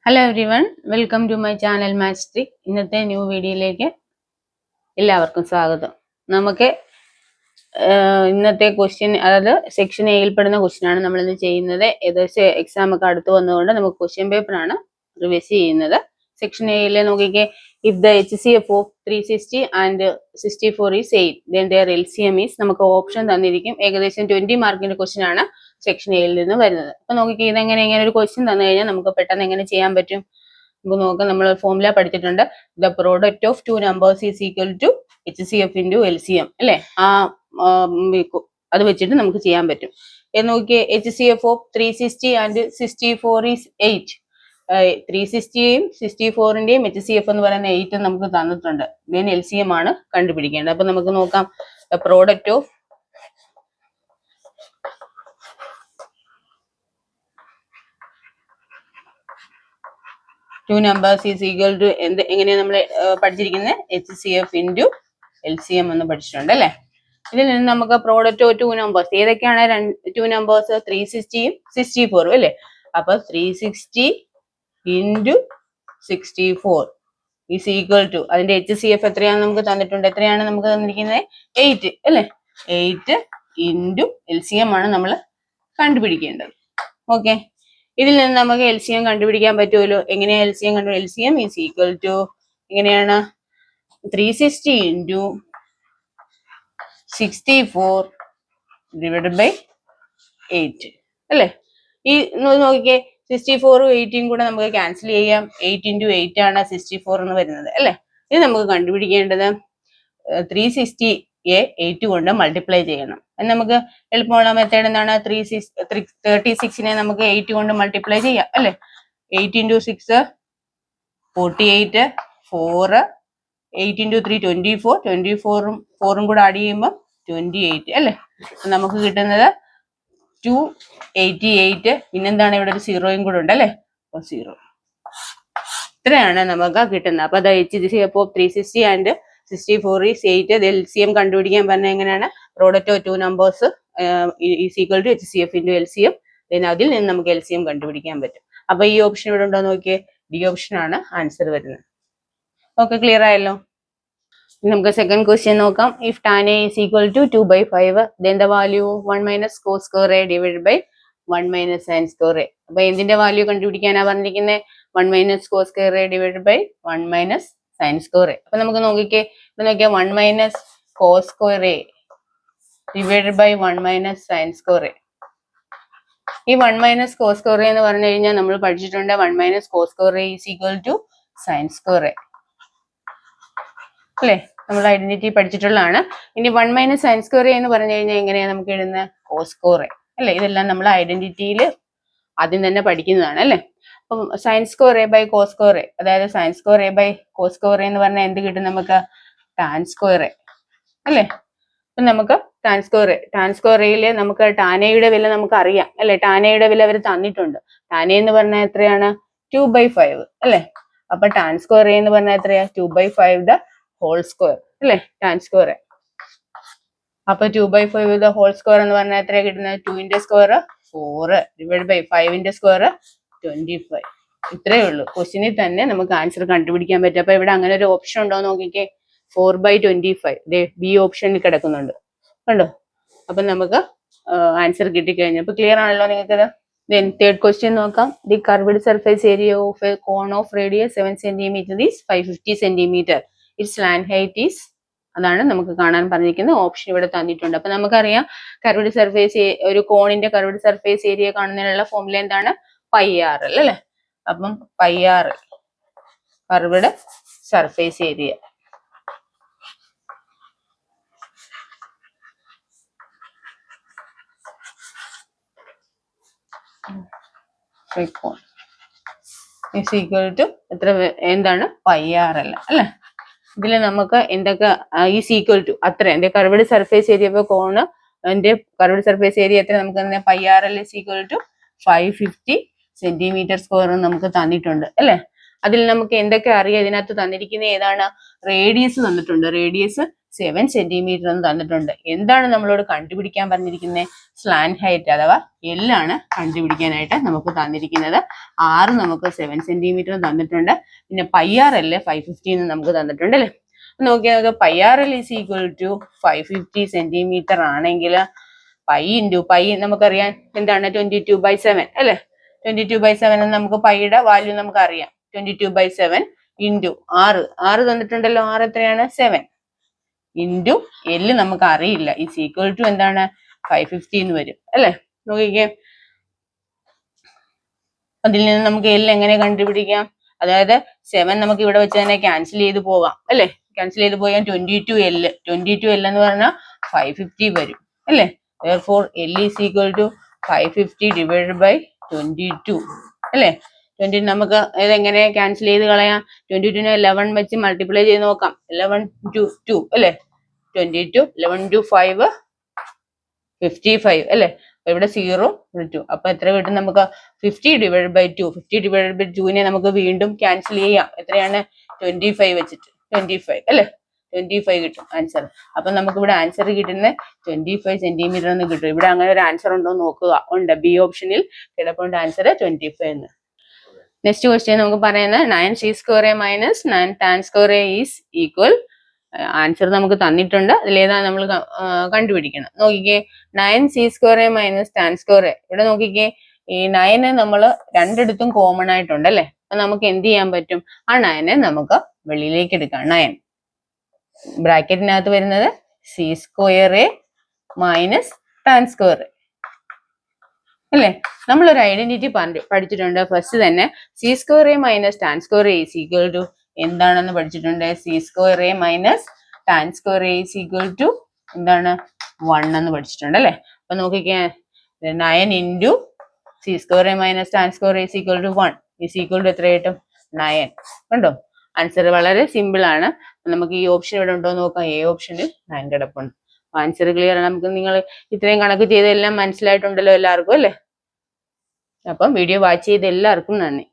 Hello everyone, welcome to my channel maths trick. ഇന്നത്തെ new വീഡിയോയിലേക്ക് എല്ലാവർക്കും സ്വാഗതം. നമുക്ക് ഇന്നത്തെ ക്വസ്റ്റ്യൻ, അതായത് സെക്ഷൻ എയിൽപ്പെടുന്ന ക്വസ്റ്റ്യൻ ആണ് നമ്മൾ ഇന്ന് ചെയ്യുന്നത്. ഏകദേശം എക്സാം ഒക്കെ അടുത്ത് വന്നതുകൊണ്ട് നമുക്ക് ക്വസ്റ്റ്യൻ പേപ്പർ ആണ് റിവൈസ് ചെയ്യുന്നത്. സെക്ഷൻ എയിലെ നോക്കിക്കേ, if the HCF of 360 and 64 is 8 then their LCM is, നമുക്ക് ഓപ്ഷൻ തന്നിരിക്കും. ഏകദേശം 20 മാർക്കിന്റെ ക്വസ്റ്റ്യൻ ആണ് സെക്ഷൻ എയിൽ നിന്ന് വരുന്നത്. അപ്പൊ നോക്കിക്കേ, ഇതെങ്ങനെ ഇങ്ങനെ ഒരു ക്വസ്റ്റ്യൻ തന്നു കഴിഞ്ഞാൽ നമുക്ക് പെട്ടെന്ന് എങ്ങനെ ചെയ്യാൻ പറ്റും നമുക്ക് നോക്കാം. നമ്മൾ ഫോർമുല പഠിച്ചിട്ടുണ്ട്. The product of two numbers is equal to HCF into LCM അല്ലെ? അത് വെച്ചിട്ട് നമുക്ക് ചെയ്യാൻ പറ്റും. നോക്കിയേ, HCF ഓഫ് 360 ആൻഡ് 64 ഈസ് 8. 360യും 64ന്റെയും HCF എന്ന് പറയുന്ന 8 നമുക്ക് തന്നിട്ടുണ്ട്. then LCM ആണ് കണ്ടുപിടിക്കേണ്ടത്. അപ്പൊ നമുക്ക് നോക്കാം. The product of two numbers is equal to എങ്ങനെയാണ് നമ്മൾ പഠിച്ചിരിക്കുന്നത്? HCF ഇൻറ്റു LCM എന്ന് പഠിച്ചിട്ടുണ്ട് അല്ലെ? ഇതിൽ നിന്ന് നമുക്ക് പ്രോഡക്റ്റ് ഓഫ് ടു നമ്പേഴ്സ് ഏതൊക്കെയാണ്? ടു നമ്പേഴ്സ് 360യും 64ഉം അല്ലെ? അപ്പൊ 360 ഇൻറ്റു 64 ഈസ് ഈക്വൽ ടു, അതിന്റെ HCF എത്രയാണെന്ന് നമുക്ക് തന്നിട്ടുണ്ട്. എത്രയാണ് നമുക്ക് തന്നിരിക്കുന്നത്? 8 അല്ലെ? 8 ഇൻറ്റു LCM ആണ് നമ്മൾ കണ്ടുപിടിക്കേണ്ടത്. ഓക്കെ, ഇതിൽ നിന്ന് നമുക്ക് LCM കണ്ടുപിടിക്കാൻ പറ്റുമല്ലോ. എങ്ങനെയാ LCM LCM is equal to എങ്ങനെയാണ്? 360 ഇൻറ്റു 64 ഡിവൈഡഡ് ബൈ 8 അല്ലെ? ഈ നോക്കിക്കേ, 64ഉം 8ഉം കൂടെ നമുക്ക് ക്യാൻസൽ ചെയ്യാം. 8 ഇൻറ്റു 8 ആണ് 64 എന്ന് വരുന്നത് അല്ലെ? ഇത് നമുക്ക് കണ്ടുപിടിക്കേണ്ടത് 360യെ 8 കൊണ്ട് മൾട്ടിപ്ലൈ ചെയ്യണം. നമുക്ക് എളുപ്പമുള്ള മെത്തേഡ് എന്താണ്? 36നെ നമുക്ക് 8 കൊണ്ട് മൾട്ടിപ്ലൈ ചെയ്യാം അല്ലെ? 8 ഇൻറ്റു 6 48, 4, 8 ഇൻറ്റു 3 24, 24ഉം 4ഉം കൂടെ ആഡ് ചെയ്യുമ്പോൾ 28 അല്ലെ? നമുക്ക് കിട്ടുന്നത് 288. പിന്നെന്താണ്, ഇവിടെ ഒരു 0യും കൂടെ ഉണ്ട് അല്ലെ? അപ്പൊ 0. ഇത്രയാണ് നമുക്ക് കിട്ടുന്നത്. അപ്പൊ HCF of 360 and 64 is 8. LCM കണ്ടുപിടിക്കാൻ പറഞ്ഞാൽ എങ്ങനെയാണ്? Product of two numbers is equal to HCF into LCM. അതിൽ നിന്ന് നമുക്ക് LCM കണ്ടുപിടിക്കാൻ പറ്റും. അപ്പൊ ഈ ഓപ്ഷൻ ഇവിടെ ഉണ്ടോ നോക്കിയേ, ഡി ഓപ്ഷൻ ആണ് ആൻസർ വരുന്നത്. ഓക്കെ, ക്ലിയർ ആയല്ലോ? നമുക്ക് സെക്കൻഡ് ക്വസ്റ്റ്യൻ നോക്കാം. If tan A is equal to 2/5 then the value 1 minus cos square A divided by 1 minus sin square A. അപ്പൊ എന്തിന്റെ വാല്യൂ കണ്ടുപിടിക്കാനാ പറഞ്ഞിരിക്കുന്നത്? 1 minus cos square A divided by 1 minus sin square A. അപ്പൊ നമുക്ക് നോക്കിക്കേ, ഇപ്പൊ നോക്കിയാൽ 1 minus cos square A divided by 1 minus sin square A. ഈ 1 minus cos square A എന്ന് പറഞ്ഞു കഴിഞ്ഞാൽ നമ്മൾ പഠിച്ചിട്ടുണ്ട്. 1 minus cos square A is equal to sin square A അല്ലെ? നമ്മൾ ഐഡന്റിറ്റി പഠിച്ചിട്ടുള്ളതാണ്. ഇനി 1 മൈനസ് സൈൻ സ്ക്വയർ എന്ന് പറഞ്ഞു കഴിഞ്ഞാൽ എങ്ങനെയാണ് നമുക്ക് എഴുതുന്നത്? കോസ് സ്ക്വയർ അല്ലെ? ഇതെല്ലാം നമ്മൾ ഐഡന്റിറ്റിയിൽ ആദ്യം തന്നെ പഠിക്കുന്നതാണ് അല്ലെ? അപ്പം sine square A by cos square A, അതായത് sine square A by cos square എന്ന് പറഞ്ഞാൽ എന്ത് കിട്ടും നമുക്ക്? ടാൻ സ്ക്വയർ എ അല്ലെ? അപ്പൊ നമുക്ക് ടാൻ സ്ക്വയർ എയില് നമുക്ക് ടാനയുടെ വില നമുക്ക് അറിയാം അല്ലെ? ടാനയുടെ വില അവർ തന്നിട്ടുണ്ട്. ടാന എന്ന് പറഞ്ഞാൽ എത്രയാണ്? 2/5 അല്ലെ? അപ്പൊ ടാൻ സ്ക്വയർ എന്ന് പറഞ്ഞാൽ എത്രയാ? 2/5 ദ ഹോൾ സ്ക്വയർ അല്ലെ? Tan square. അപ്പൊ 2/5 ദ ഹോൾ സ്ക്വയർ എന്ന് പറഞ്ഞാൽ എത്രയാ കിട്ടുന്നത്? 2ന്റെ സ്ക്വയർ 4 ഡിവൈഡ് ബൈ 5ന്റെ സ്ക്വയർ 25. ഇത്രയേ ഉള്ളൂ. ക്വസ്റ്റ്യനിൽ തന്നെ നമുക്ക് ആൻസർ കണ്ടുപിടിക്കാൻ പറ്റും. അപ്പൊ ഇവിടെ അങ്ങനെ ഒരു ഓപ്ഷൻ ഉണ്ടോ നോക്കിക്കേ, 4/25 ബി ഓപ്ഷനിൽ കിടക്കുന്നുണ്ട്, കണ്ടോ? അപ്പൊ നമുക്ക് ആൻസർ കിട്ടിക്കഴിഞ്ഞു. അപ്പൊ ക്ലിയർ ആണല്ലോ നിങ്ങൾക്കത്? Then third question നോക്കാം. The curved surface area of a cone of radius 7 cm is 550 cm. Its land height is, അതാണ് നമുക്ക് കാണാൻ പറഞ്ഞിരിക്കുന്നത്. ഓപ്ഷൻ ഇവിടെ തന്നിട്ടുണ്ട്. അപ്പൊ നമുക്കറിയാം കർവ്ഡ് സർഫേസ്, ഒരു കോണിന്റെ കർവ്ഡ് സർഫേസ് ഏരിയ കാണുന്നതിനുള്ള ഫോർമുല എന്താണ്? πr അല്ലെ? അപ്പം πr curved surface area. Is equal to എത്ര? എന്താണ്? πr അല്ലെ? ഇതിൽ നമുക്ക് എന്തൊക്കെ ഈസ് ഈക്വൽ ടു അത്ര എന്റെ കർവ്ഡ് സർഫേസ് ഏരിയ, ഇപ്പൊ കോണ് എന്റെ കർവ്ഡ് സർഫേസ് ഏരിയ എത്ര നമുക്ക് തന്നെ? πr is equal to 550 centimetre square നമുക്ക് തന്നിട്ടുണ്ട് അല്ലെ? അതിൽ നമുക്ക് എന്തൊക്കെ അറിയാം? ഇതിനകത്ത് തന്നിരിക്കുന്ന ഏതാണ്? റേഡിയസ് തന്നിട്ടുണ്ട്. റേഡിയസ് 7 സെന്റിമീറ്റർ എന്ന് തന്നിട്ടുണ്ട്. എന്താണ് നമ്മളോട് കണ്ടുപിടിക്കാൻ പറഞ്ഞിരിക്കുന്നത്? സ്ലാന്റ് ഹൈറ്റ് അഥവാ L ആണ് കണ്ടുപിടിക്കാനായിട്ട് നമുക്ക് തന്നിരിക്കുന്നത്. R നമുക്ക് 7 സെന്റിമീറ്റർ തന്നിട്ടുണ്ട്. പിന്നെ പൈ ആർ എൽ 550 എന്ന് നമുക്ക് തന്നിട്ടുണ്ട് അല്ലേ. നോക്കിയാൽ നമുക്ക് pi r l is equal to 550 centimetre ആണെങ്കിൽ പൈ ഇൻറ്റു പൈ നമുക്കറിയാം എന്താണ് 22/7 അല്ലേ. 22/7 എന്ന് നമുക്ക് പൈയുടെ വാല്യൂ നമുക്ക് അറിയാം. 22/7 ഇൻറ്റു ആറ് തന്നിട്ടുണ്ടല്ലോ. ആറ് എത്രയാണ്? 7 ഇൻറ്റു L നമുക്ക് അറിയില്ല. ഈസ് ഈക്വൽ ടു എന്താണ്? 550 എന്ന് വരും അല്ലേ. നോക്കിക്കേ, അതിൽ നിന്ന് നമുക്ക് L എങ്ങനെ കണ്ടുപിടിക്കാം? അതായത് 7 നമുക്ക് ഇവിടെ വെച്ച് തന്നെ ക്യാൻസൽ ചെയ്ത് പോകാം അല്ലേ. ക്യാൻസൽ ചെയ്ത് പോയാൽ 22L എന്ന് പറഞ്ഞാൽ 550 വരും അല്ലേ. therefore L is equal to 550 divided by 22 അല്ലേ. 20 നമുക്ക് ഇതെങ്ങനെ ക്യാൻസൽ ചെയ്ത് കളയാം? 22നെ 11 വെച്ച് മൾട്ടിപ്ലൈ ചെയ്ത് നോക്കാം. 11 to 2 അല്ലേ. 22 11 to 5 55 അല്ലേ. ഇവിടെ 0 2. അപ്പൊ എത്ര കിട്ടും നമുക്ക്? 50 divided by 2. 50 divided by 2നെ നമുക്ക് വീണ്ടും ക്യാൻസൽ ചെയ്യാം. എത്രയാണ്? 25 വെച്ചിട്ട് 25 അല്ലേ. 25 കിട്ടും ആൻസർ. അപ്പൊ നമുക്ക് ഇവിടെ ആൻസർ കിട്ടുന്നത് 25 സെന്റിമീറ്റർ എന്ന് കിട്ടും. ഇവിടെ അങ്ങനെ ഒരു ആൻസർ ഉണ്ടോ എന്ന് നോക്കുക. ഉണ്ട്, ബി ഓപ്ഷനിൽ കിടപ്പുണ്ട് ആൻസർ 25 എന്ന്. നെക്സ്റ്റ് ക്വസ്റ്റ്യൻ നമുക്ക് പറയുന്നത് 9 c square a minus 9 tan square a is equal. Answer നമുക്ക് തന്നിട്ടുണ്ട്. അതിലേതാ നമ്മൾ കണ്ടുപിടിക്കണം. നോക്കിക്കേ, 9 c square a minus tan square a. ഇവിടെ നോക്കിക്കേ, ഈ 9 നമ്മൾ രണ്ടിടത്തും കോമൺ ആയിട്ടുണ്ട് അല്ലേ. അപ്പൊ നമുക്ക് എന്ത് ചെയ്യാൻ പറ്റും? ആ 9 നമുക്ക് വെളിയിലേക്ക് എടുക്കാം. 9 ബ്രാക്കറ്റിനകത്ത് വരുന്നത് c square a minus tan square a അല്ലേ. നമ്മളൊരു ഐഡന്റിറ്റി പഠിച്ചിട്ടുണ്ട്. ഫസ്റ്റ് തന്നെ c square a minus tan square a is equal to എന്താണെന്ന് പഠിച്ചിട്ടുണ്ട്. c square a minus tan square a is equal to എന്താണ്? 1 എന്ന് പഠിച്ചിട്ടുണ്ട് അല്ലേ. അപ്പൊ നോക്കിക്കേ, 9 into c square a minus tan square a is equal to 1 is equal to എത്ര കിട്ടും? 9. കണ്ടോ, ആൻസർ വളരെ സിമ്പിൾ ആണ്. നമുക്ക് ഈ ഓപ്ഷൻ ഇവിടെ ഉണ്ടോ എന്ന് നോക്കാം. എ ഓപ്ഷനിൽ 9 കിടപ്പുണ്ട്. ആൻസർ ക്ലിയർ ആണ്. നമുക്ക് നിങ്ങൾ ഇത്രയും കണക്ക് ചെയ്തെല്ലാം മനസ്സിലായിട്ടുണ്ടല്ലോ എല്ലാവർക്കും അല്ലേ. അപ്പം വീഡിയോ വാച്ച് ചെയ്ത എല്ലാവർക്കും നന്ദി.